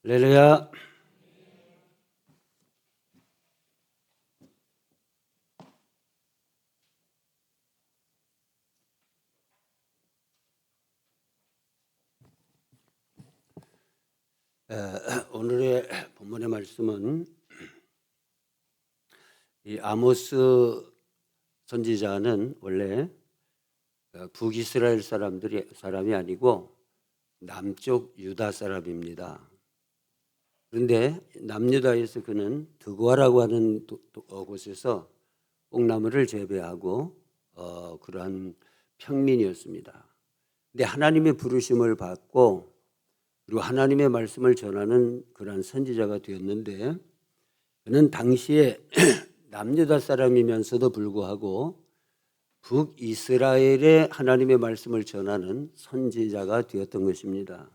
할렐루야. 오늘의 본문의 말씀은 이 아모스 선지자는 원래 북이스라엘 사람이 아니고 남쪽 유다 사람입니다. 그런데 남유다에서 그는 드고아라고 하는 곳에서 뽕나무를 재배하고 그러한 평민이었습니다. 근데 하나님의 부르심을 받고 그리고 하나님의 말씀을 전하는 그러한 선지자가 되었는데 그는 당시에 남유다 사람이면서도 불구하고 북이스라엘의 하나님의 말씀을 전하는 선지자가 되었던 것입니다.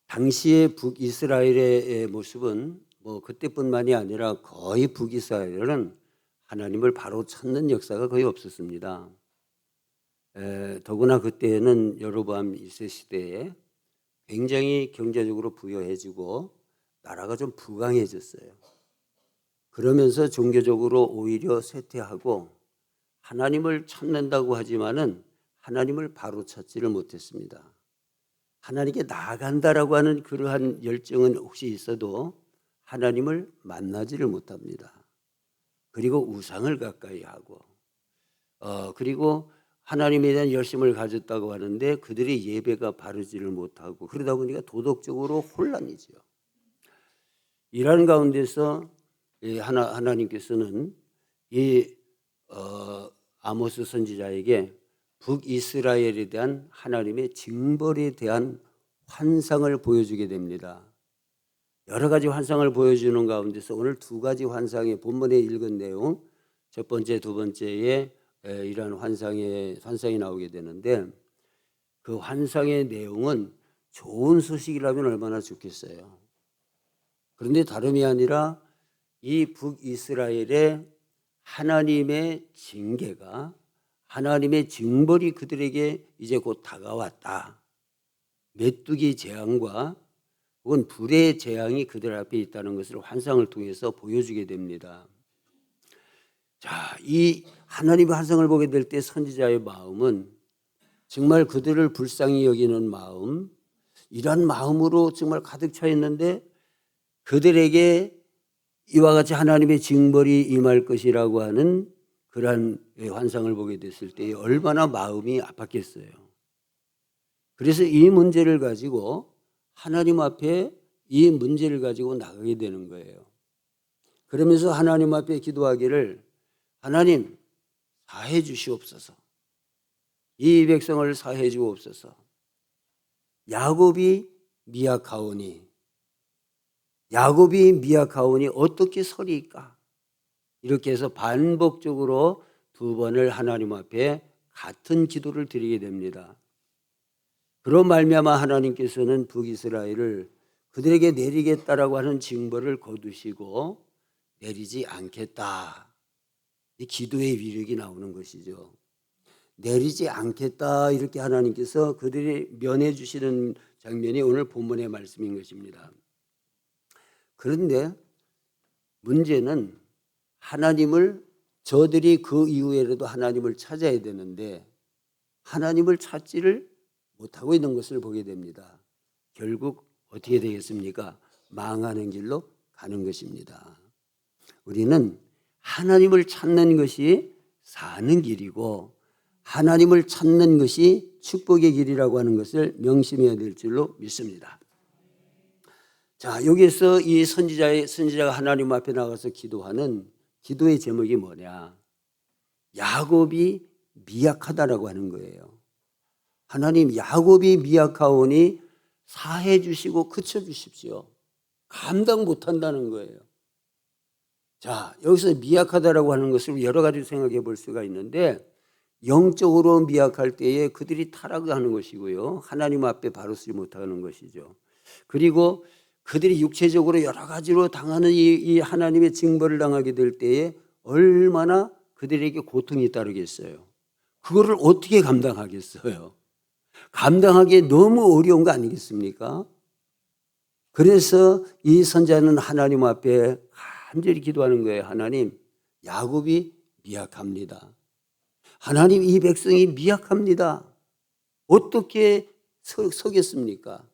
당시의 북이스라엘의 모습은 그때뿐만이 아니라 거의 북이스라엘은 하나님을 바로 찾는 역사가 거의 없었습니다. 더구나 그때는 여로보암 2세 시대에 굉장히 경제적으로 부유해지고 나라가 좀 부강해졌어요. 그러면서 종교적으로 오히려 쇠퇴하고 하나님을 찾는다고 하지만은 하나님을 바로 찾지를 못했습니다. 하나님께 나아간다라고 하는 그러한 열정은 혹시 있어도 하나님을 만나지를 못합니다. 그리고 우상을 가까이 하고 그리고 하나님에 대한 열심을 가졌다고 하는데 그들의 예배가 바르지를 못하고 그러다 보니까 도덕적으로 혼란이죠. 이러한 가운데서 하나님께서는 이 아모스 선지자에게 북이스라엘에 대한 하나님의 징벌에 대한 환상을 보여주게 됩니다. 여러 가지 환상을 보여주는 가운데서 오늘 두 가지 환상의 본문에 읽은 내용, 첫 번째, 두 번째에 이러한 환상이 나오게 되는데 그 환상의 내용은 좋은 소식이라면 얼마나 좋겠어요. 그런데 다름이 아니라 이 북이스라엘의 하나님의 징계가 하나님의 징벌이 그들에게 이제 곧 다가왔다. 메뚜기 재앙과 혹은 불의 재앙이 그들 앞에 있다는 것을 환상을 통해서 보여주게 됩니다. 자, 이 하나님의 환상을 보게 될 때 선지자의 마음은 정말 그들을 불쌍히 여기는 마음, 이런 마음으로 정말 가득 차 있는데 그들에게 이와 같이 하나님의 징벌이 임할 것이라고 하는 그러한 환상을 보게 됐을 때 얼마나 마음이 아팠겠어요. 그래서 이 문제를 가지고 하나님 앞에 이 문제를 가지고 나가게 되는 거예요. 그러면서 하나님 앞에 기도하기를 하나님 사해 주시옵소서. 이 백성을 사해 주옵소서. 야곱이 미약하오니 어떻게 서리이까? 이렇게 해서 반복적으로 두 번을 하나님 앞에 같은 기도를 드리게 됩니다. 그런 말미암아 하나님께서는 북이스라엘을 그들에게 내리겠다라고 하는 징벌을 거두시고 내리지 않겠다. 이 기도의 위력이 나오는 것이죠. 내리지 않겠다 이렇게 하나님께서 그들이 면해 주시는 장면이 오늘 본문의 말씀인 것입니다. 그런데 문제는 저들이 그 이후에라도 하나님을 찾아야 되는데 하나님을 찾지를 못하고 있는 것을 보게 됩니다. 결국 어떻게 되겠습니까? 망하는 길로 가는 것입니다. 우리는 하나님을 찾는 것이 사는 길이고 하나님을 찾는 것이 축복의 길이라고 하는 것을 명심해야 될 줄로 믿습니다. 자, 여기에서 이 선지자가 하나님 앞에 나가서 기도하는 기도의 제목이 뭐냐? 야곱이 미약하다라고 하는 거예요. 하나님, 야곱이 미약하오니 사해 주시고 그쳐 주십시오. 감당 못한다는 거예요. 자, 여기서 미약하다라고 하는 것을 여러 가지 생각해 볼 수가 있는데 영적으로 미약할 때에 그들이 타락하는 것이고요. 하나님 앞에 바로 서지 못하는 것이죠. 그리고 그들이 육체적으로 여러 가지로 당하는 이 하나님의 징벌을 당하게 될 때에 얼마나 그들에게 고통이 따르겠어요. 그거를 어떻게 감당하겠어요? 감당하기 너무 어려운 거 아니겠습니까? 그래서 이 선자는 하나님 앞에 간절히 기도하는 거예요. 하나님, 야곱이 미약합니다. 하나님, 이 백성이 미약합니다. 어떻게 서겠습니까?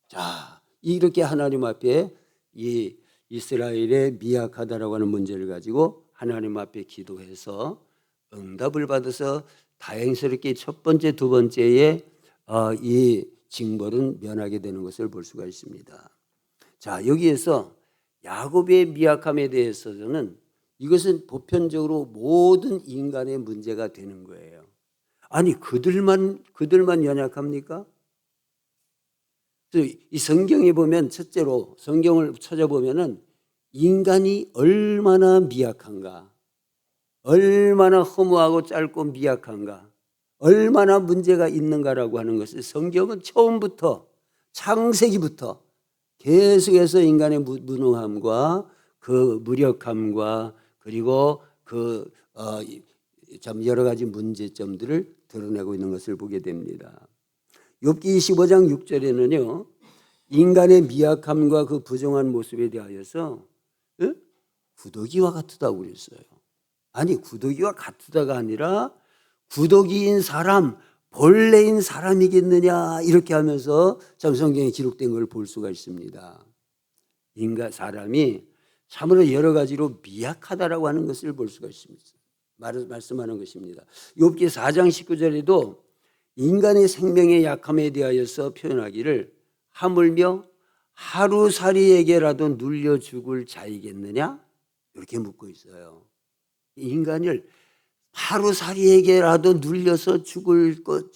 자, 이렇게 하나님 앞에 이 이스라엘의 미약하다라고 하는 문제를 가지고 하나님 앞에 기도해서 응답을 받아서 다행스럽게 첫 번째, 두 번째에 이 징벌은 면하게 되는 것을 볼 수가 있습니다. 자, 여기에서 야곱의 미약함에 대해서는 이것은 보편적으로 모든 인간의 문제가 되는 거예요. 아니, 그들만 연약합니까? 이 성경에 보면 첫째로 성경을 찾아보면은 인간이 얼마나 미약한가, 얼마나 허무하고 짧고 미약한가, 얼마나 문제가 있는가라고 하는 것을 성경은 처음부터 창세기부터 계속해서 인간의 무능함과 그 무력함과 그리고 참 여러 가지 문제점들을 드러내고 있는 것을 보게 됩니다. 욥기 25장 6절에는요, 인간의 미약함과 그 부정한 모습에 대하여서 구더기와 같다고 그랬어요. 아니, 구더기와 같다가 아니라 구더기인 사람, 벌레인 사람이겠느냐, 이렇게 하면서 참 성경에 기록된 걸 볼 수가 있습니다. 인간 사람이 참으로 여러 가지로 미약하다라고 하는 것을 볼 수가 있습니다. 말씀하는 것입니다. 욥기 4장 19절에도 인간의 생명의 약함에 대하여서 표현하기를 하물며 하루살이에게라도 눌려 죽을 자이겠느냐, 이렇게 묻고 있어요. 인간을 하루살이에게라도 눌려서 죽을 것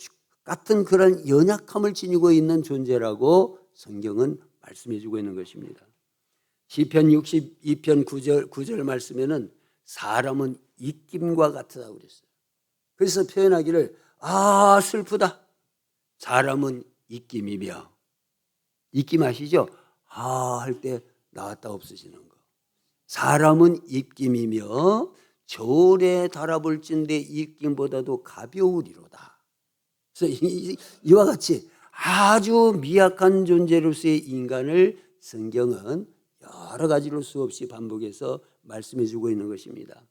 같은 그런 연약함을 지니고 있는 존재라고 성경은 말씀해 주고 있는 것입니다. 시편 62편 9절 말씀에는 사람은 입김과 같다고 그랬어요. 그래서 표현하기를 슬프다. 사람은 입김이며, 입김 아시죠? 할 때 나왔다 없어지는 거. 사람은 입김이며 저울에 달아볼진대 입김보다도 가벼우리로다. 그래서 이와 같이 아주 미약한 존재로서의 인간을 성경은 여러 가지로 수없이 반복해서 말씀해 주고 있는 것입니다.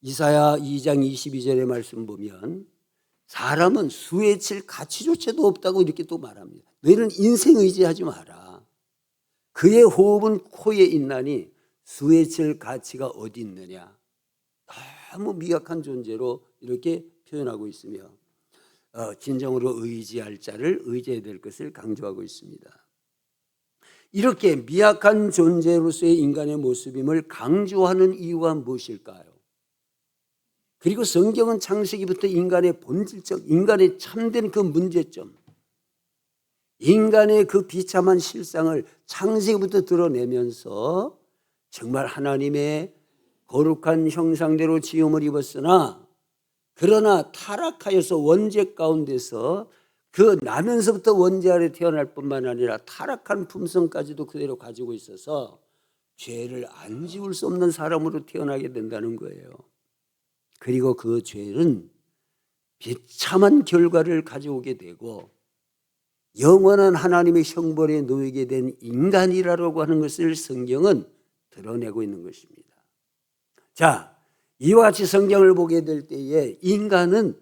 이사야 2장 22절의 말씀 보면 사람은 수에 칠 가치조차도 없다고 이렇게 또 말합니다. 너희는 인생 의지하지 마라. 그의 호흡은 코에 있나니 수에 칠 가치가 어디 있느냐. 너무 미약한 존재로 이렇게 표현하고 있으며 진정으로 의지할 자를 의지해야 될 것을 강조하고 있습니다. 이렇게 미약한 존재로서의 인간의 모습임을 강조하는 이유가 무엇일까요? 그리고 성경은 창세기부터 인간의 본질적, 인간의 참된 그 문제점, 인간의 그 비참한 실상을 창세기부터 드러내면서 정말 하나님의 거룩한 형상대로 지음을 입었으나 그러나 타락하여서 원죄 가운데서 그 나면서부터 원죄 아래 태어날 뿐만 아니라 타락한 품성까지도 그대로 가지고 있어서 죄를 안 지울 수 없는 사람으로 태어나게 된다는 거예요. 그리고 그 죄는 비참한 결과를 가져오게 되고 영원한 하나님의 형벌에 놓이게 된 인간이라고 하는 것을 성경은 드러내고 있는 것입니다. 자, 이와 같이 성경을 보게 될 때에 인간은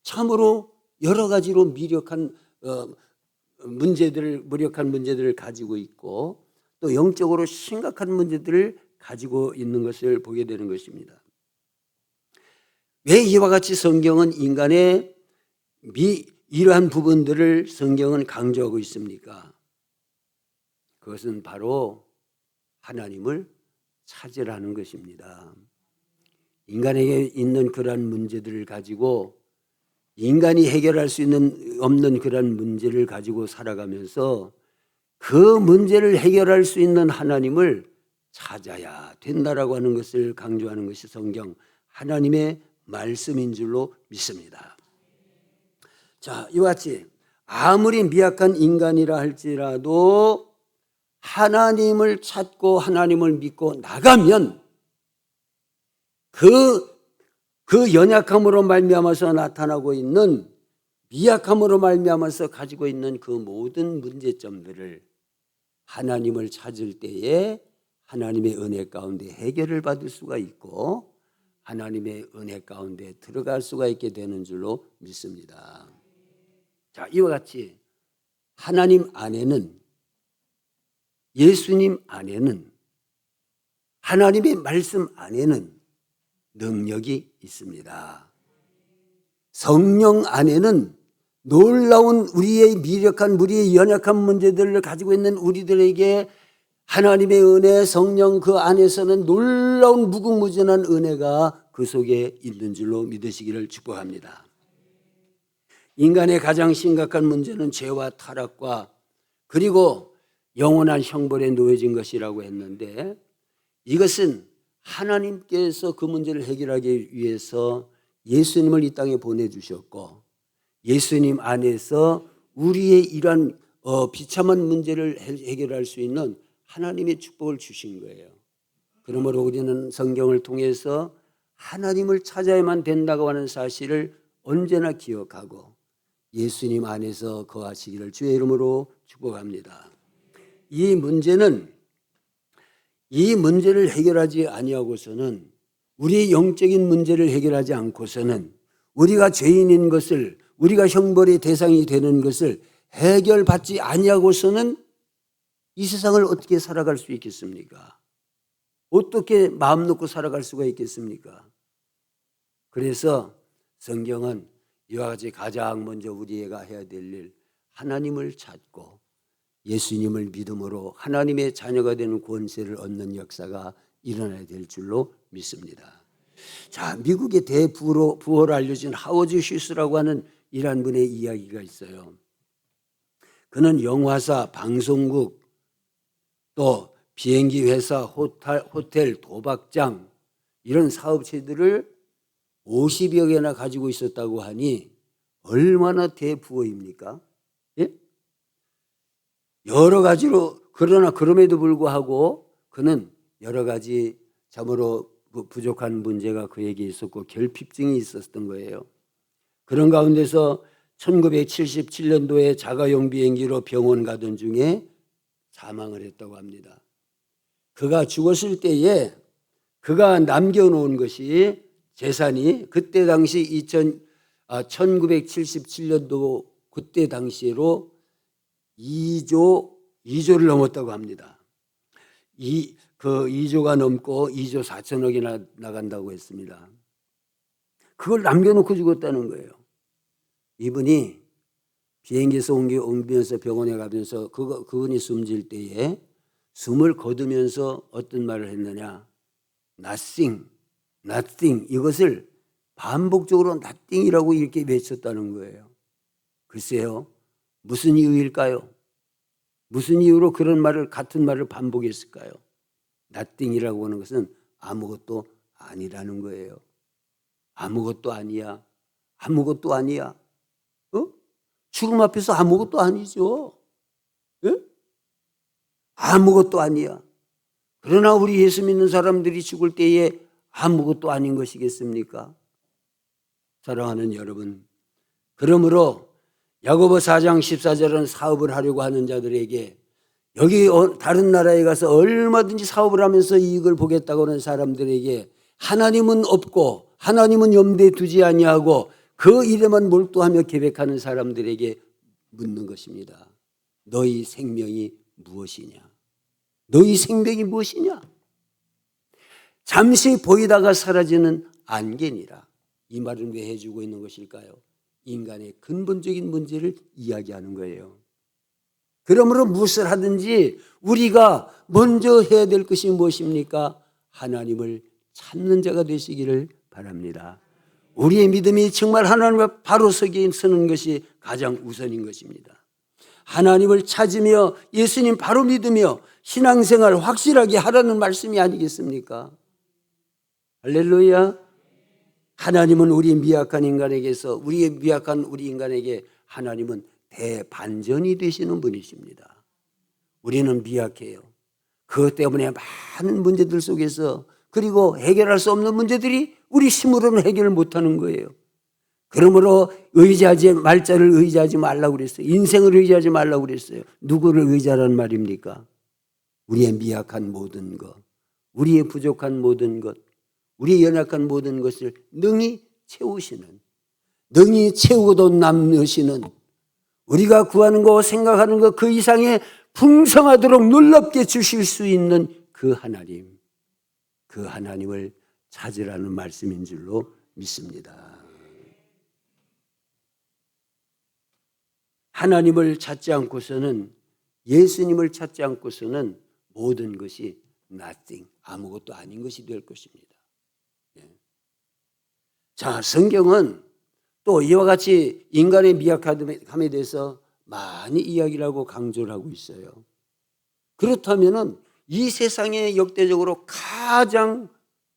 참으로 여러 가지로 무력한 문제들을 가지고 있고 또 영적으로 심각한 문제들을 가지고 있는 것을 보게 되는 것입니다. 왜 이와 같이 성경은 인간의 이러한 부분들을 성경은 강조하고 있습니까? 그것은 바로 하나님을 찾으라는 것입니다. 인간에게 있는 그러한 문제들을 가지고 인간이 해결할 수 없는 그런 문제를 가지고 살아가면서 그 문제를 해결할 수 있는 하나님을 찾아야 된다라고 하는 것을 강조하는 것이 성경 하나님의 말씀인 줄로 믿습니다. 자, 이와 같이 아무리 미약한 인간이라 할지라도 하나님을 찾고 하나님을 믿고 나가면 그 연약함으로 말미암아서 나타나고 있는 미약함으로 말미암아서 가지고 있는 그 모든 문제점들을 하나님을 찾을 때에 하나님의 은혜 가운데 해결을 받을 수가 있고 하나님의 은혜 가운데 들어갈 수가 있게 되는 줄로 믿습니다. 자, 이와 같이 하나님 안에는, 예수님 안에는, 하나님의 말씀 안에는 능력이 있습니다. 성령 안에는 놀라운 우리의 미력한, 우리의 연약한 문제들을 가지고 있는 우리들에게 하나님의 은혜, 성령 그 안에서는 놀라운 무궁무진한 은혜가 그 속에 있는 줄로 믿으시기를 축복합니다. 인간의 가장 심각한 문제는 죄와 타락과 그리고 영원한 형벌에 놓여진 것이라고 했는데, 이것은 하나님께서 그 문제를 해결하기 위해서 예수님을 이 땅에 보내주셨고 예수님 안에서 우리의 이러한 비참한 문제를 해결할 수 있는 하나님의 축복을 주신 거예요. 그러므로 우리는 성경을 통해서 하나님을 찾아야만 된다고 하는 사실을 언제나 기억하고 예수님 안에서 거하시기를 주의 이름으로 축복합니다. 이 문제를 해결하지 아니하고서는, 우리의 영적인 문제를 해결하지 않고서는, 우리가 죄인인 것을, 우리가 형벌의 대상이 되는 것을 해결받지 아니하고서는 이 세상을 어떻게 살아갈 수 있겠습니까? 어떻게 마음 놓고 살아갈 수가 있겠습니까? 그래서 성경은 이와 같이 가장 먼저 우리가 해야 될 일, 하나님을 찾고 예수님을 믿음으로 하나님의 자녀가 되는 권세를 얻는 역사가 일어나야 될 줄로 믿습니다. 자, 미국의 대부호로 알려진 하워드 슈스라고 하는 이란 분의 이야기가 있어요. 그는 영화사, 방송국, 또 비행기 회사, 호텔, 도박장 이런 사업체들을 50여 개나 가지고 있었다고 하니 얼마나 대부호입니까? 예? 여러 가지로, 그러나 그럼에도 불구하고 그는 여러 가지 참으로 부족한 문제가 그에게 있었고 결핍증이 있었던 거예요. 그런 가운데서 1977년도에 자가용 비행기로 병원 가던 중에 사망을 했다고 합니다. 그가 죽었을 때에 그가 남겨놓은 것이, 재산이 그때 당시 1977년도 그때 당시로 2조를 넘었다고 합니다. 그 2조가 넘고 2조 4천억이 나간다고 했습니다. 그걸 남겨놓고 죽었다는 거예요. 이분이 비행기에서 옮기면서 병원에 가면서 그분이 숨질 때에 숨을 거두면서 어떤 말을 했느냐? Nothing, nothing. 이것을 반복적으로 nothing이라고 이렇게 외쳤다는 거예요. 글쎄요, 무슨 이유일까요? 무슨 이유로 그런 말을, 같은 말을 반복했을까요? nothing이라고 하는 것은 아무것도 아니라는 거예요. 아무것도 아니야. 아무것도 아니야. 죽음 앞에서 아무것도 아니죠. 예? 아무것도 아니야. 그러나 우리 예수 믿는 사람들이 죽을 때에 아무것도 아닌 것이겠습니까? 사랑하는 여러분, 그러므로 야고보 4장 14절은 사업을 하려고 하는 자들에게, 여기 다른 나라에 가서 얼마든지 사업을 하면서 이익을 보겠다고 하는 사람들에게 하나님은 없고 하나님은 염두에 두지 아니하고 그 일에만 몰두하며 계획하는 사람들에게 묻는 것입니다. 너희 생명이 무엇이냐? 너희 생명이 무엇이냐? 잠시 보이다가 사라지는 안개니라. 이 말은 왜 해주고 있는 것일까요? 인간의 근본적인 문제를 이야기하는 거예요. 그러므로 무엇을 하든지 우리가 먼저 해야 될 것이 무엇입니까? 하나님을 찾는 자가 되시기를 바랍니다. 우리의 믿음이 정말 하나님과 바로 서는 것이 가장 우선인 것입니다. 하나님을 찾으며 예수님 바로 믿으며 신앙생활 확실하게 하라는 말씀이 아니겠습니까? 할렐루야. 하나님은 우리 미약한 인간에게서, 우리 인간에게 하나님은 대반전이 되시는 분이십니다. 우리는 미약해요. 그것 때문에 많은 문제들 속에서, 그리고 해결할 수 없는 문제들이 우리 힘으로는 해결을 못하는 거예요. 그러므로 말자를 의지하지 말라고 그랬어요. 인생을 의지하지 말라고 그랬어요. 누구를 의지하라는 말입니까? 우리의 미약한 모든 것, 우리의 부족한 모든 것, 우리의 연약한 모든 것을 능히 채우시는, 능히 채우고도 남으시는, 우리가 구하는 것, 생각하는 것 그 이상의 풍성하도록 놀랍게 주실 수 있는 그 하나님, 그 하나님을 찾으라는 말씀인 줄로 믿습니다. 하나님을 찾지 않고서는, 예수님을 찾지 않고서는 모든 것이 nothing, 아무것도 아닌 것이 될 것입니다. 자, 성경은 또 이와 같이 인간의 미약함에 대해서 많이 이야기를 하고 강조를 하고 있어요. 그렇다면은 이 세상에 역대적으로 가장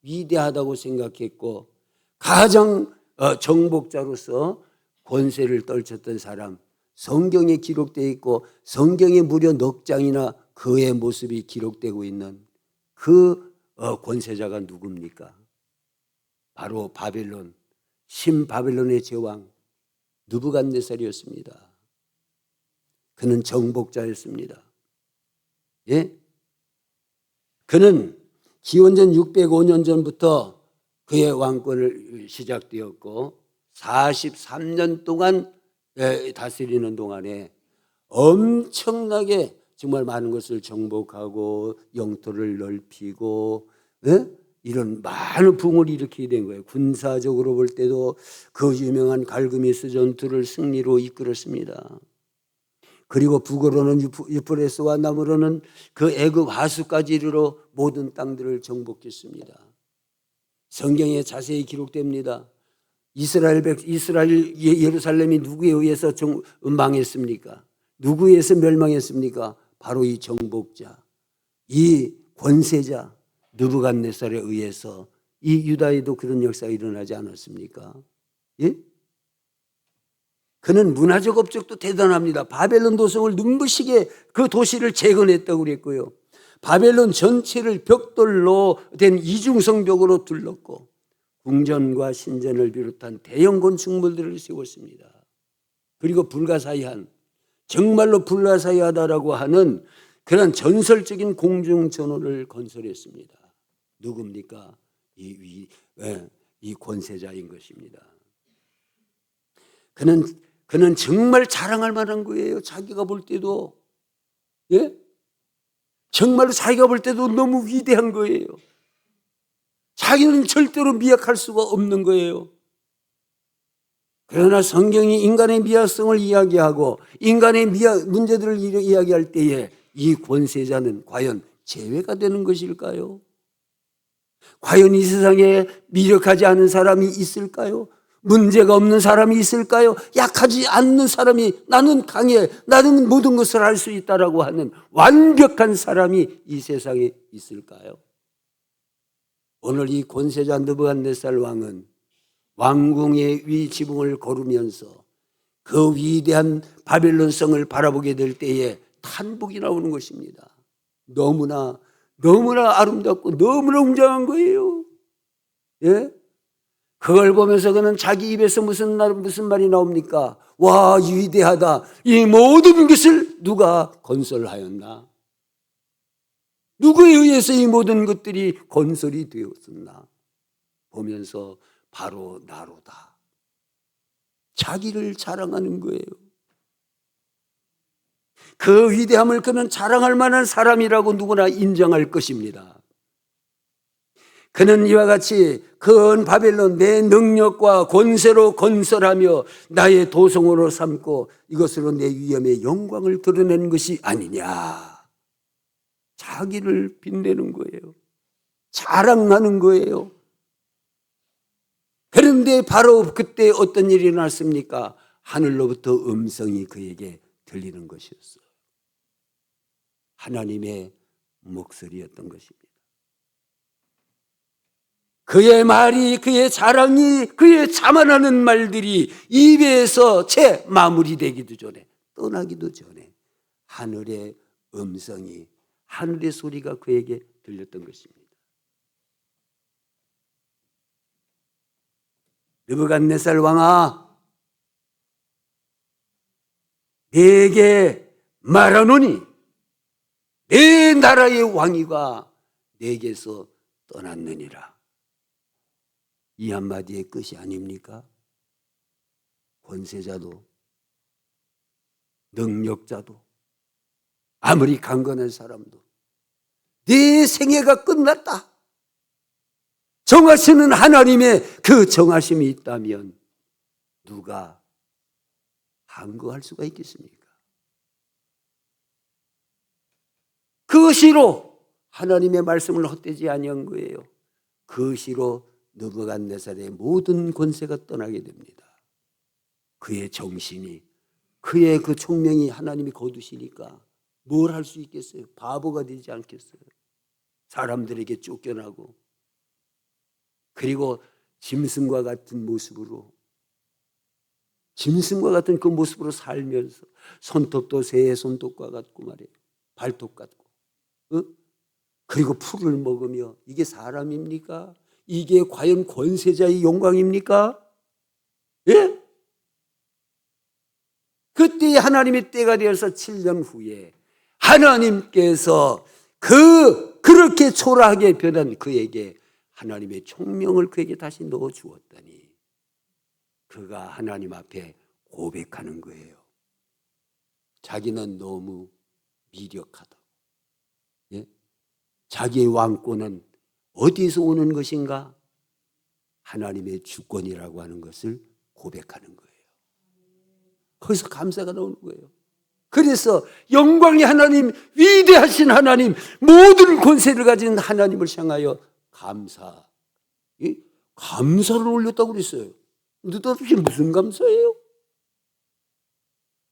위대하다고 생각했고 가장 정복자로서 권세를 떨쳤던 사람, 성경에 기록되어 있고 성경에 무려 넉 장이나 그의 모습이 기록되고 있는 그 권세자가 누굽니까? 바로 바벨론, 신바벨론의 제왕 느부갓네살이었습니다. 그는 정복자였습니다. 예? 그는 기원전 605년 전부터 그의 왕권을 시작되었고 43년 동안 다스리는 동안에 엄청나게 정말 많은 것을 정복하고 영토를 넓히고 이런 많은 부흥을 일으키게 된 거예요. 군사적으로 볼 때도 그 유명한 갈그미스 전투를 승리로 이끌었습니다. 그리고 북으로는 유프레스와 남으로는 그 애굽 하수까지 이르러 모든 땅들을 정복했습니다. 성경에 자세히 기록됩니다. 이스라엘 예루살렘이 누구에 의해서 망했습니까? 누구에 의해서 멸망했습니까? 바로 이 정복자, 이 권세자 느부갓네살에 의해서 이 유다에도 그런 역사가 일어나지 않았습니까? 예? 그는 문화적 업적도 대단합니다. 바벨론 도성을 눈부시게 그 도시를 재건했다고 그랬고요. 바벨론 전체를 벽돌로 된 이중성벽으로 둘렀고 궁전과 신전을 비롯한 대형 건축물들을 세웠습니다. 그리고 불가사의한, 정말로 불가사의하다라고 하는 그런 전설적인 공중전호를 건설했습니다. 누굽니까? 이 권세자인 것입니다. 그는 정말 자랑할 만한 거예요. 자기가 볼 때도, 정말로 자기가 볼 때도 너무 위대한 거예요. 자기는 절대로 미약할 수가 없는 거예요. 그러나 성경이 인간의 미약성을 이야기하고 인간의 문제들을 이야기할 때에 이 권세자는 과연 제외가 되는 것일까요? 과연 이 세상에 미력하지 않은 사람이 있을까요? 문제가 없는 사람이 있을까요? 약하지 않는 사람이, 나는 강해, 나는 모든 것을 할 수 있다라고 하는 완벽한 사람이 이 세상에 있을까요? 오늘 이 권세자 느부갓네살 왕은 왕궁의 위지붕을 걸으면서 그 위대한 바벨론 성을 바라보게 될 때에 탄복이 나오는 것입니다. 너무나 아름답고 너무나 웅장한 거예요. 예? 그걸 보면서 그는 자기 입에서 무슨 말이 나옵니까? 와, 위대하다. 이 모든 것을 누가 건설하였나? 누구에 의해서 이 모든 것들이 건설이 되었었나? 보면서 바로 나로다. 자기를 자랑하는 거예요. 그 위대함을 그는 자랑할 만한 사람이라고 누구나 인정할 것입니다. 그는 이와 같이 큰 바벨론 내 능력과 권세로 건설하며 나의 도성으로 삼고 이것으로 내 위엄의 영광을 드러내는 것이 아니냐. 자기를 빛내는 거예요. 자랑하는 거예요. 그런데 바로 그때 어떤 일이 일어났습니까? 하늘로부터 음성이 그에게 들리는 것이었어요. 하나님의 목소리였던 것입니다. 그의 말이, 그의 자랑이, 그의 자만하는 말들이 입에서 채 마무리되기도 전에, 떠나기도 전에 하늘의 음성이, 하늘의 소리가 그에게 들렸던 것입니다. 느부갓네살 왕아, 내게 말하노니 내 나라의 왕위가 내게서 떠났느니라. 이 한마디의 끝이 아닙니까? 권세자도 능력자도 아무리 강건한 사람도 네 생애가 끝났다, 정하시는 하나님의 그 정하심이 있다면 누가 항거할 수가 있겠습니까? 그것이로 하나님의 말씀을 헛되지 아니한 거예요. 그것이로 느부갓네살의 모든 권세가 떠나게 됩니다. 그의 정신이, 그의 그 총명이 하나님이 거두시니까 뭘 할 수 있겠어요? 바보가 되지 않겠어요? 사람들에게 쫓겨나고, 그리고 짐승과 같은 모습으로, 짐승과 같은 그 모습으로 살면서 손톱도 새의 손톱과 같고 말이에요. 발톱 같고, 그리고 풀을 먹으며, 이게 사람입니까? 이게 과연 권세자의 영광입니까? 예? 그때 하나님의 때가 되어서 7년 후에 하나님께서 그렇게 초라하게 변한 그에게 하나님의 총명을 그에게 다시 넣어 주었더니 그가 하나님 앞에 고백하는 거예요. 자기는 너무 미력하다. 예? 자기의 왕권은 어디서 오는 것인가? 하나님의 주권이라고 하는 것을 고백하는 거예요. 거기서 감사가 나오는 거예요. 그래서 영광의 하나님, 위대하신 하나님, 모든 권세를 가진 하나님을 향하여 감사를 올렸다고 그랬어요. 느닷없이 무슨 감사예요?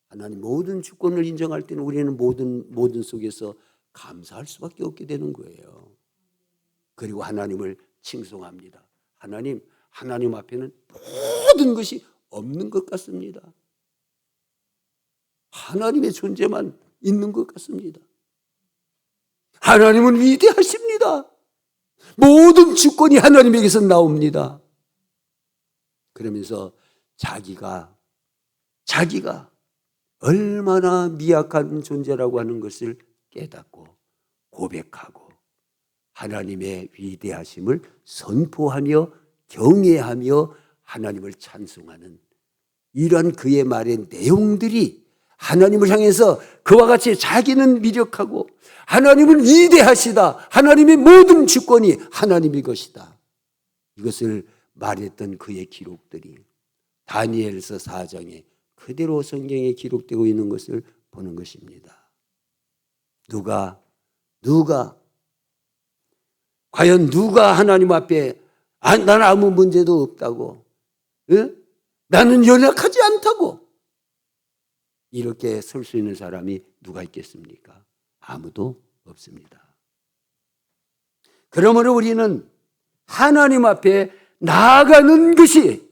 하나님 모든 주권을 인정할 때는 우리는 모든 속에서 감사할 수밖에 없게 되는 거예요. 그리고 하나님을 칭송합니다. 하나님 앞에는 모든 것이 없는 것 같습니다. 하나님의 존재만 있는 것 같습니다. 하나님은 위대하십니다. 모든 주권이 하나님에게서 나옵니다. 그러면서 자기가 얼마나 미약한 존재라고 하는 것을 깨닫고 고백하고 하나님의 위대하심을 선포하며 경외하며 하나님을 찬송하는 이런 그의 말의 내용들이 하나님을 향해서 그와 같이 자기는 미력하고 하나님은 위대하시다, 하나님의 모든 주권이 하나님의 것이다, 이것을 말했던 그의 기록들이 다니엘서 4장에 그대로 성경에 기록되고 있는 것을 보는 것입니다. 과연 누가 하나님 앞에 나는 아무 문제도 없다고, 나는 연약하지 않다고 이렇게 설 수 있는 사람이 누가 있겠습니까? 아무도 없습니다. 그러므로 우리는 하나님 앞에 나아가는 것이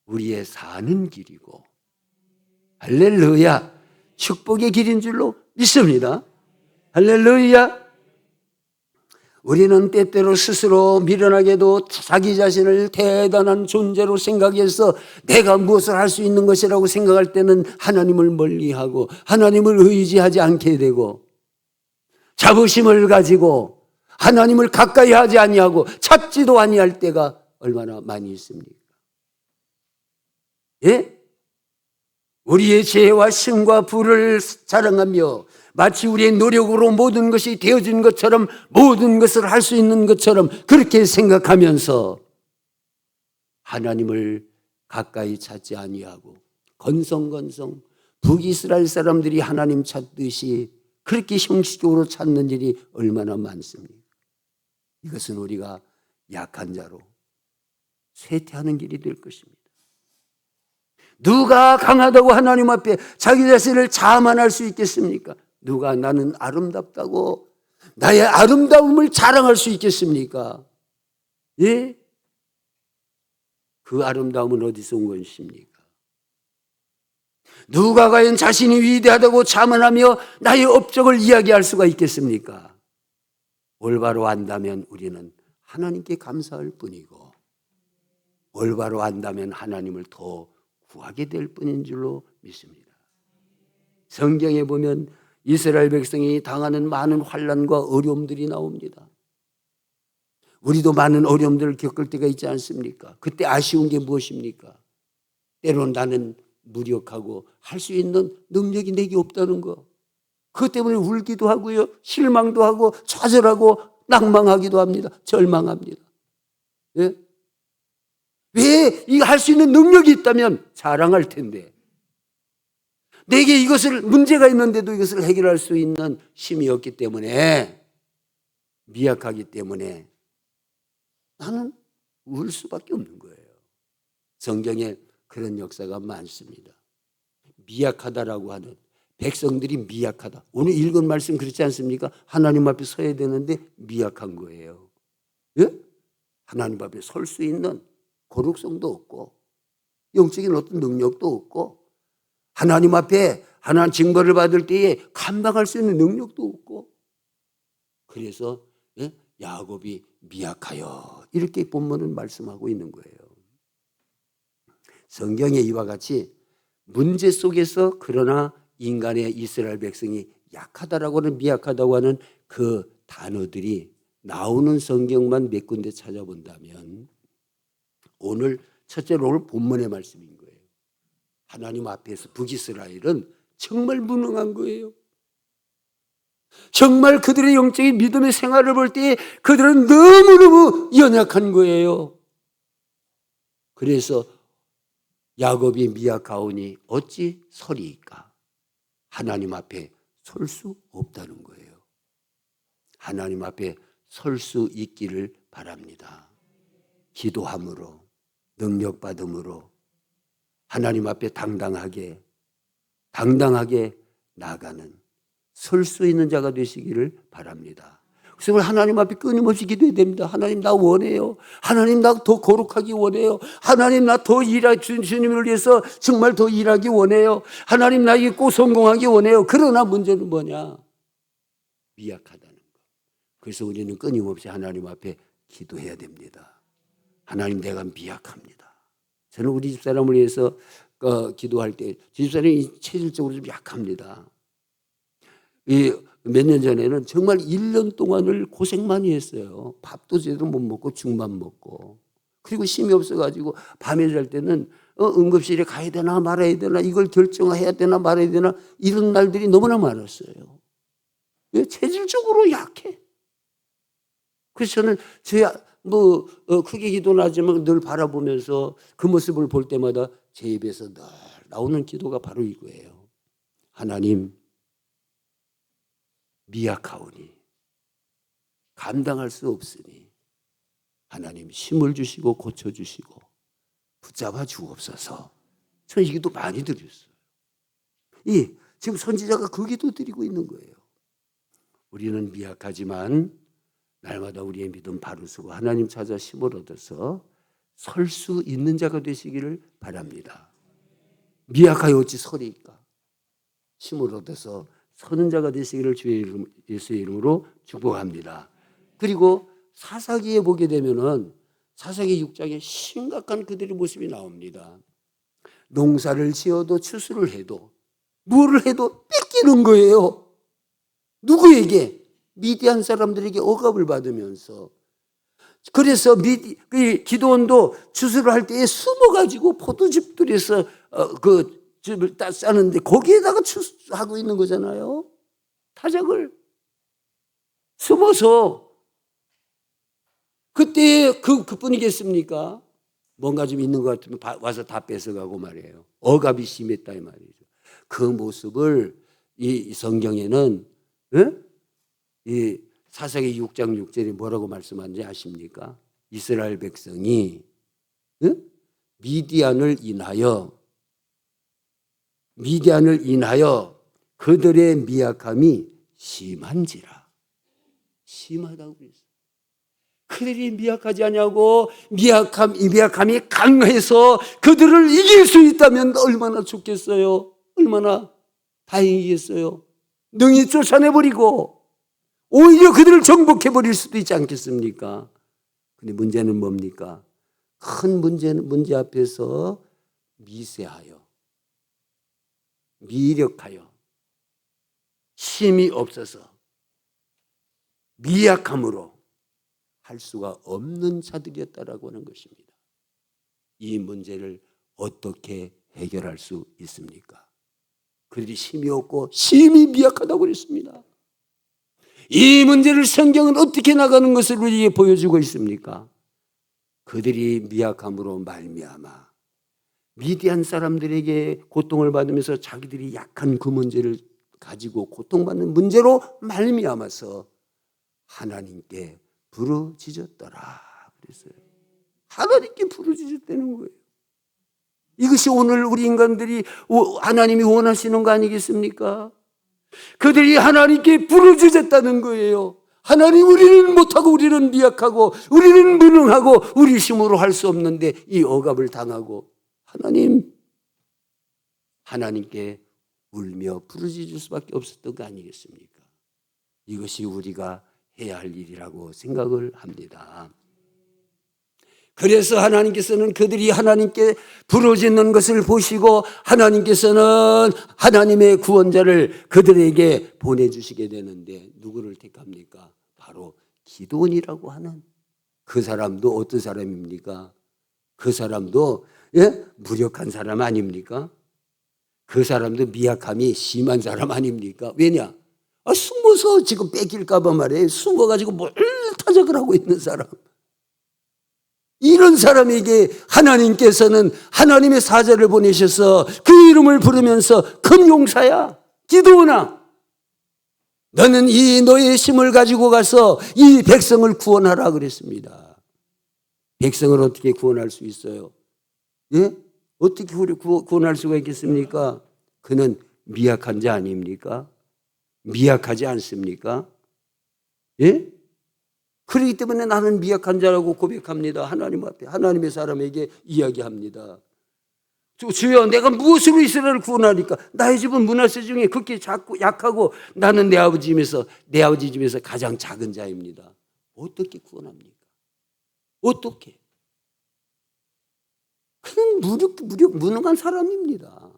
우리의 사는 길이고, 할렐루야, 축복의 길인 줄로 믿습니다. 할렐루야. 우리는 때때로 스스로 미련하게도 자기 자신을 대단한 존재로 생각해서 내가 무엇을 할 수 있는 것이라고 생각할 때는 하나님을 멀리하고 하나님을 의지하지 않게 되고, 자부심을 가지고 하나님을 가까이 하지 아니하고 찾지도 아니할 때가 얼마나 많이 있습니까? 예? 우리의 죄와 신과 부를 자랑하며 마치 우리의 노력으로 모든 것이 되어진 것처럼, 모든 것을 할 수 있는 것처럼 그렇게 생각하면서 하나님을 가까이 찾지 아니하고 건성건성 북이스라엘 사람들이 하나님 찾듯이 그렇게 형식적으로 찾는 일이 얼마나 많습니까? 이것은 우리가 약한 자로 쇠퇴하는 길이 될 것입니다. 누가 강하다고 하나님 앞에 자기 자신을 자만할 수 있겠습니까? 누가 나는 아름답다고 나의 아름다움을 자랑할 수 있겠습니까? 예? 그 아름다움은 어디서 온 것입니까? 누가 과연 자신이 위대하다고 자만하며 나의 업적을 이야기할 수가 있겠습니까? 올바로 안다면 우리는 하나님께 감사할 뿐이고, 올바로 안다면 하나님을 더 구하게 될 뿐인 줄로 믿습니다. 성경에 보면 이스라엘 백성이 당하는 많은 환난과 어려움들이 나옵니다. 우리도 많은 어려움들을 겪을 때가 있지 않습니까? 그때 아쉬운 게 무엇입니까? 때로는 나는 무력하고 할 수 있는 능력이 내게 없다는 거. 그것 때문에 울기도 하고요, 실망도 하고 좌절하고 낭망하기도 합니다. 절망합니다. 예? 왜 이거 할 수 있는 능력이 있다면 자랑할 텐데, 내게 이것을 문제가 있는데도 이것을 해결할 수 있는 힘이 없기 때문에, 미약하기 때문에 나는 울 수밖에 없는 거예요. 성경에 그런 역사가 많습니다. 미약하다라고 하는, 백성들이 미약하다. 오늘 읽은 말씀 그렇지 않습니까? 하나님 앞에 서야 되는데 미약한 거예요. 예? 하나님 앞에 설 수 있는 거룩성도 없고 영적인 어떤 능력도 없고 하나님 앞에 하나님 징벌을 받을 때에 감당할 수 있는 능력도 없고, 그래서 야곱이 미약하여 이렇게 본문은 말씀하고 있는 거예요. 성경에 이와 같이 문제 속에서 그러나 인간의 이스라엘 백성이 약하다라고 하는, 미약하다고 하는 그 단어들이 나오는 성경만 몇 군데 찾아본다면 오늘 첫째로 오늘 본문의 말씀인 거예요. 하나님 앞에서 북이스라엘은 정말 무능한 거예요. 정말 그들의 영적인 믿음의 생활을 볼 때 그들은 너무너무 연약한 거예요. 그래서 야곱이 미약하오니 어찌 서리이까? 하나님 앞에 설 수 없다는 거예요. 하나님 앞에 설 수 있기를 바랍니다. 기도함으로, 능력받음으로 하나님 앞에 당당하게 나아가는, 설 수 있는 자가 되시기를 바랍니다. 그래서 하나님 앞에 끊임없이 기도해야 됩니다. 하나님 나 원해요. 하나님 나 더 거룩하기 원해요. 하나님 나 더 주님을 위해서 정말 더 일하기 원해요. 하나님 나 이거 꼭 성공하기 원해요. 그러나 문제는 뭐냐? 미약하다는 거. 그래서 우리는 끊임없이 하나님 앞에 기도해야 됩니다. 하나님 내가 미약합니다. 저는 우리 집사람을 위해서 기도할 때 집사람이 체질적으로 좀 약합니다. 몇 년 전에는 정말 1년 동안을 고생 많이 했어요. 밥도 제대로 못 먹고 죽만 먹고, 그리고 힘이 없어가지고 밤에 잘 때는 응급실에 가야 되나 말아야 되나, 이걸 결정해야 되나 말아야 되나, 이런 날들이 너무나 많았어요. 체질적으로 약해. 그래서 저는 크게 기도는 하지만 늘 바라보면서 그 모습을 볼 때마다 제 입에서 늘 나오는 기도가 바로 이거예요. 하나님 미약하오니 감당할 수 없으니 하나님 힘을 주시고 고쳐주시고 붙잡아 주옵소서. 저는 이 기도 많이 드렸어요. 지금 선지자가 그 기도 드리고 있는 거예요. 우리는 미약하지만 날마다 우리의 믿음 바로 서고 하나님 찾아 힘을 얻어서 설 수 있는 자가 되시기를 바랍니다. 미약하여 어찌 서리이까? 힘을 얻어서 서는 자가 되시기를 주의 이름, 예수의 이름으로 축복합니다. 그리고 사사기에 보게 되면은 사사기 6장에 심각한 그들의 모습이 나옵니다. 농사를 지어도 추수를 해도 뭐를 해도 뺏기는 거예요. 누구에게? 미디안 사람들에게 억압을 받으면서. 그래서 기드온도 추수를 할 때에 숨어가지고 포도즙들에서 그 즙을 따 싸는데 거기에다가 추수하고 있는 거잖아요. 타작을 숨어서. 그때 그뿐이겠습니까? 뭔가 좀 있는 것 같으면 와서 다 뺏어가고 말이에요. 억압이 심했다 이 말이죠. 그 모습을 이 성경에는 이 사사기 6장 6절에 뭐라고 말씀하는지 아십니까? 이스라엘 백성이 미디안을 인하여 그들의 미약함이 심한지라. 심하다고 그랬어요. 그들이 미약하지 않냐고. 이 미약함이 강해서 그들을 이길 수 있다면 얼마나 좋겠어요. 얼마나 다행이겠어요. 능히 쫓아내버리고 오히려 그들을 정복해버릴 수도 있지 않겠습니까? 근데 문제는 뭡니까? 큰 문제 앞에서 미세하여, 미력하여, 힘이 없어서 미약함으로 할 수가 없는 자들이었다라고 하는 것입니다. 이 문제를 어떻게 해결할 수 있습니까? 그들이 힘이 없고 힘이 미약하다고 그랬습니다. 이 문제를 성경은 어떻게 나가는 것을 우리에게 보여주고 있습니까? 그들이 미약함으로 말미암아 미디안 사람들에게 고통을 받으면서 자기들이 약한 그 문제를 가지고 고통받는 문제로 말미암아서 하나님께 부르짖었더라 그랬어요. 하나님께 부르짖었다는 거예요. 이것이 오늘 우리 인간들이 하나님이 원하시는 거 아니겠습니까? 그들이 하나님께 부르짖었다는 거예요. 하나님, 우리는 못하고 우리는 미약하고 우리는 무능하고 우리 힘으로 할 수 없는데 이 억압을 당하고 하나님께 울며 부르짖을 수밖에 없었던 거 아니겠습니까? 이것이 우리가 해야 할 일이라고 생각을 합니다. 그래서 하나님께서는 그들이 하나님께 부르짖는 것을 보시고 하나님께서는 하나님의 구원자를 그들에게 보내주시게 되는데 누구를 택합니까? 바로 기드온이라고 하는 그 사람도 어떤 사람입니까? 그 사람도 무력한 사람 아닙니까? 그 사람도 미약함이 심한 사람 아닙니까? 왜냐? 숨어서 지금 뺏길까 봐 말이에요. 숨어가지고 뭘 타작을 하고 있는 사람. 이런 사람에게 하나님께서는 하나님의 사자를 보내셔서 그 이름을 부르면서 큰 용사야, 기드온아, 너는 이 너의 힘을 가지고 가서 이 백성을 구원하라 그랬습니다. 백성을 어떻게 구원할 수 있어요? 예? 어떻게 구원할 수가 있겠습니까? 그는 미약한 자 아닙니까? 미약하지 않습니까? 예? 그렇기 때문에 나는 미약한 자라고 고백합니다. 하나님 앞에, 하나님의 사람에게 이야기합니다. 주여, 내가 무엇으로 이스라엘을 구원하니까? 나의 집은 므낫세 중에 극히 작고 약하고 나는 내 아버지 집에서 가장 작은 자입니다. 어떻게 구원합니까? 어떻게? 그는 무능한 사람입니다.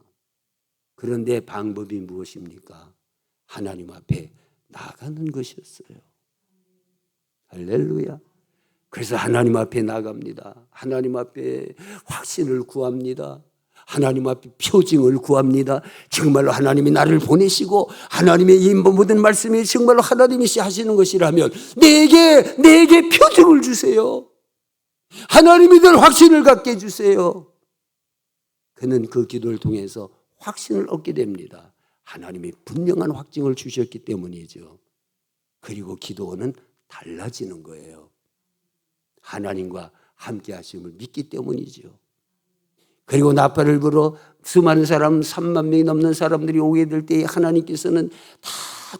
그런데 방법이 무엇입니까? 하나님 앞에 나가는 것이었어요. 할렐루야. 그래서 하나님 앞에 나갑니다. 하나님 앞에 확신을 구합니다. 하나님 앞에 표징을 구합니다. 정말로 하나님이 나를 보내시고 하나님의 이 모든 말씀이 정말로 하나님이 하시는 것이라면 내게 표징을 주세요. 하나님이 늘 확신을 갖게 해주세요. 그는 그 기도를 통해서 확신을 얻게 됩니다. 하나님이 분명한 확증을 주셨기 때문이죠. 그리고 기도는 달라지는 거예요. 하나님과 함께 하심을 믿기 때문이죠. 그리고 나팔을 불어 수많은 사람, 3만 명이 넘는 사람들이 오게 될 때 하나님께서는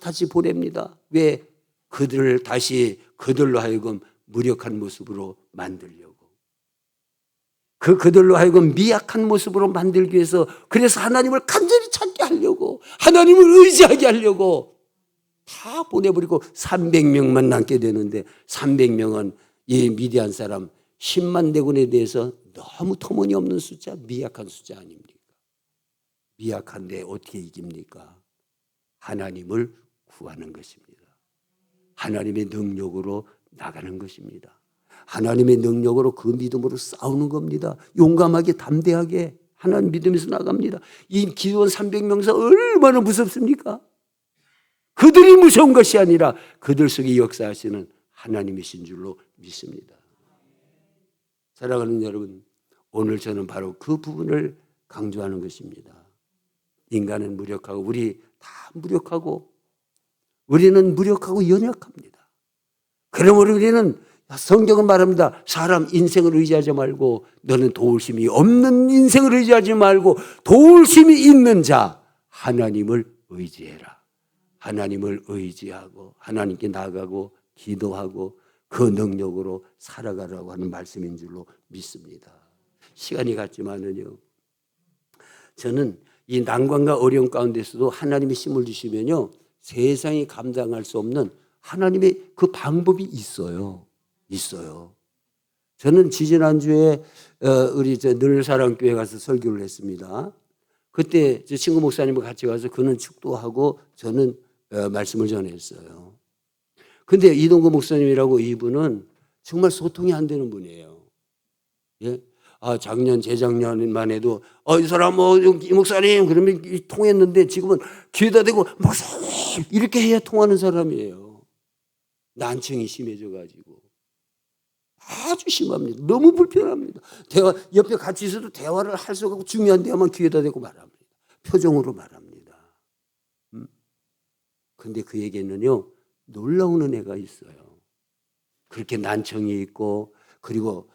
다시 보냅니다. 왜? 그들로 하여금 무력한 모습으로 만들려고. 그들로 하여금 미약한 모습으로 만들기 위해서, 그래서 하나님을 간절히 찾게 하려고, 하나님을 의지하게 하려고 다 보내버리고 300명만 남게 되는데, 300명은 이 미디안 사람 10만 대군에 대해서 너무 터무니없는 숫자, 미약한 숫자 아닙니까? 미약한데 어떻게 이깁니까? 하나님을 구하는 것입니다. 하나님의 능력으로 나가는 것입니다. 하나님의 능력으로 그 믿음으로 싸우는 겁니다. 용감하게 담대하게 하나님 믿으면서 나갑니다. 이 기드온 300명사 얼마나 무섭습니까? 그들이 무서운 것이 아니라 그들 속에 역사하시는 하나님이신 줄로 믿습니다. 사랑하는 여러분, 오늘 저는 바로 그 부분을 강조하는 것입니다. 인간은 무력하고, 우리 다 무력하고, 우리는 무력하고 연약합니다. 그러므로 우리는, 성경은 말합니다. 사람 인생을 의지하지 말고, 너는 도울 힘이 없는 인생을 의지하지 말고 도울 힘이 있는 자 하나님을 의지해라. 하나님을 의지하고 하나님께 나가고 기도하고 그 능력으로 살아가라고 하는 말씀인 줄로 믿습니다. 시간이 갔지만은요, 저는 이 난관과 어려움 가운데서도 하나님이 힘을 주시면요, 세상이 감당할 수 없는 하나님의 그 방법이 있어요. 저는 지지난주에 우리 늘사랑교회 가서 설교를 했습니다. 그때 제 친구 목사님과 같이 가서 그는 축도하고 저는 말씀을 전했어요. 근데 이동구 목사님이라고 이분은 정말 소통이 안 되는 분이에요. 예? 작년, 재작년만 해도, 이 사람, 이 목사님, 그러면 통했는데 지금은 귀에다 대고, 목사님! 이렇게 해야 통하는 사람이에요. 난청이 심해져가지고. 아주 심합니다. 너무 불편합니다. 옆에 같이 있어도 대화를 할 수가 없고 중요한 대화만 귀에다 대고 말합니다. 표정으로 말합니다. 근데 그에게는요, 놀라운 은혜가 있어요. 그렇게 난청이 있고, 그리고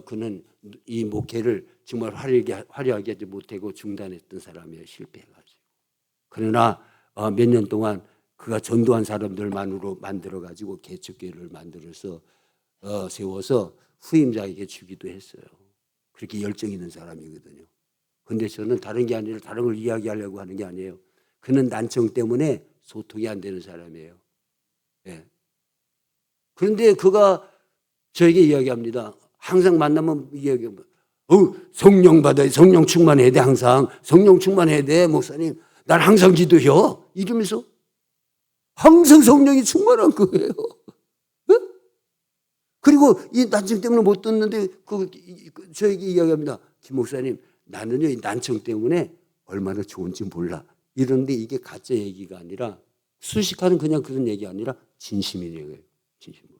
그는 이 목회를 정말 화려하게 하지 못하고 중단했던 사람이에요. 실패해가지고. 그러나 몇 년 동안 그가 전도한 사람들만으로 만들어가지고 개척교회를 만들어서 세워서 후임자에게 주기도 했어요. 그렇게 열정 있는 사람이거든요. 그런데 저는 다른 게 아니라 다른 걸 이야기하려고 하는 게 아니에요. 그는 난청 때문에 소통이 안 되는 사람이에요. 예. 그런데 그가 저에게 이야기합니다. 항상 만나면 이야기합니다. 성령 받아야, 성령 충만해야 돼, 항상. 성령 충만해야 돼, 목사님. 난 항상 기도해요. 이러면서 항상 성령이 충만한 거예요. 그리고 이 난청 때문에 못 듣는데 저에게 이야기합니다. 김 목사님, 나는요 이 난청 때문에 얼마나 좋은지 몰라. 이런데 이게 가짜 얘기가 아니라 수식하는 그냥 그런 얘기 아니라 진심인 얘기예요. 진심으로.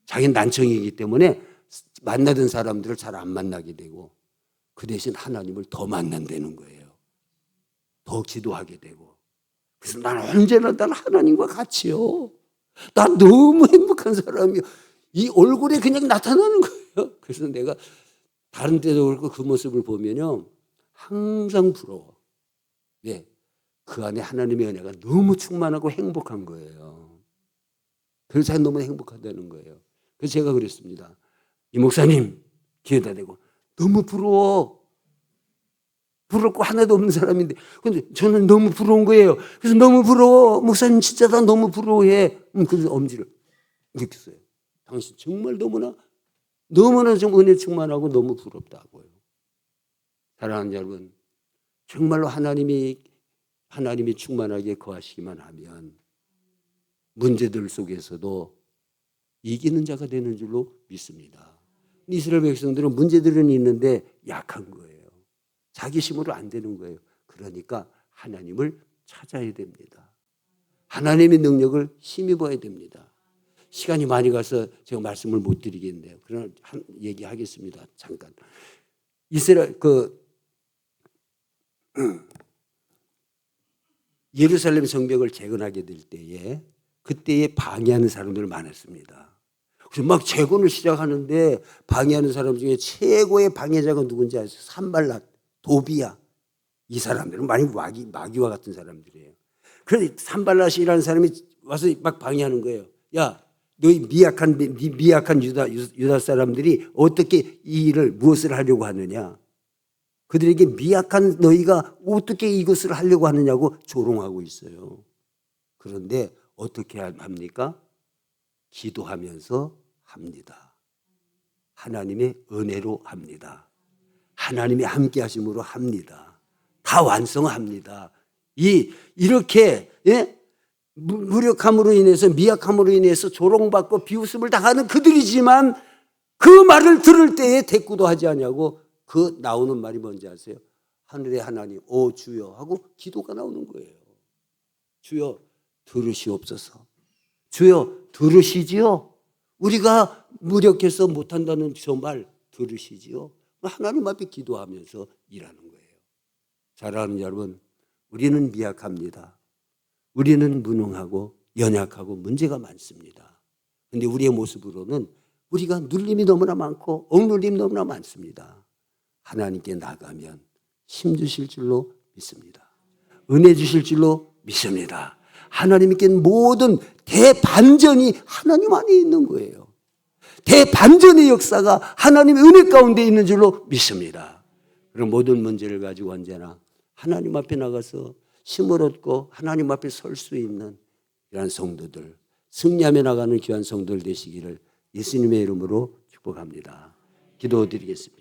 자기는 난청이기 때문에 만나던 사람들을 잘 안 만나게 되고 그 대신 하나님을 더 만난다는 거예요. 더 기도하게 되고. 그래서 난 언제나 난 하나님과 같이요. 난 너무 행복한 사람이요. 이 얼굴에 그냥 나타나는 거예요. 그래서 내가 다른 때도 그렇고 그 모습을 보면요. 항상 부러워. 왜? 그 안에 하나님의 은혜가 너무 충만하고 행복한 거예요. 그래서 제가 너무 행복하다는 거예요. 그래서 제가 그랬습니다. 이 목사님 귀에다 대고 너무 부러워. 부럽고 하나도 없는 사람인데 근데 저는 너무 부러운 거예요. 그래서 너무 부러워. 목사님 진짜 나 너무 부러워해. 그래서 엄지를 이렇게 써요. 당신 정말 너무나 좀 은혜 충만하고 너무 부럽다고요. 사랑하는 여러분, 정말로 하나님이 충만하게 거하시기만 하면 문제들 속에서도 이기는 자가 되는 줄로 믿습니다. 이스라엘 백성들은 문제들은 있는데 약한 거예요. 자기 힘으로 안 되는 거예요. 그러니까 하나님을 찾아야 됩니다. 하나님의 능력을 힘입어야 됩니다. 시간이 많이 가서 제가 말씀을 못 드리겠네요. 그러나 얘기하겠습니다. 잠깐. 이스라엘 예루살렘 성벽을 재건하게 될 때에 그때에 방해하는 사람들 많았습니다. 그래서 막 재건을 시작하는데 방해하는 사람 중에 최고의 방해자가 누군지 아세요? 산발랏, 도비야. 이 사람들은 많이 마귀와 같은 사람들이에요. 그런데 산발랏이라는 사람이 와서 막 방해하는 거예요. 야, 너희 미약한 유다 사람들이 어떻게 이 일을 무엇을 하려고 하느냐? 그들에게 미약한 너희가 어떻게 이것을 하려고 하느냐고 조롱하고 있어요. 그런데 어떻게 합니까? 기도하면서 합니다. 하나님의 은혜로 합니다. 하나님의 함께 하심으로 합니다. 다 완성합니다. 이렇게 무력함으로 인해서 미약함으로 인해서 조롱받고 비웃음을 당하는 그들이지만 그 말을 들을 때에 대꾸도 하지 않냐고 그 나오는 말이 뭔지 아세요? 하늘의 하나님, 오 주여 하고 기도가 나오는 거예요. 주여 들으시옵소서. 주여 들으시지요? 우리가 무력해서 못한다는 저 말 들으시지요? 하나님 앞에 기도하면서 일하는 거예요. 사랑하는 여러분, 우리는 미약합니다. 우리는 무능하고 연약하고 문제가 많습니다. 그런데 우리의 모습으로는 우리가 눌림이 너무나 많고 억눌림이 너무나 많습니다. 하나님께 나가면 힘 주실 줄로 믿습니다. 은혜 주실 줄로 믿습니다. 하나님께 모든 대반전이 하나님 안에 있는 거예요. 대반전의 역사가 하나님의 은혜 가운데 있는 줄로 믿습니다. 그럼 모든 문제를 가지고 언제나 하나님 앞에 나가서 힘을 얻고 하나님 앞에 설 수 있는 이러한 성도들, 승리하며 나가는 귀한 성도들 되시기를 예수님의 이름으로 축복합니다. 기도드리겠습니다.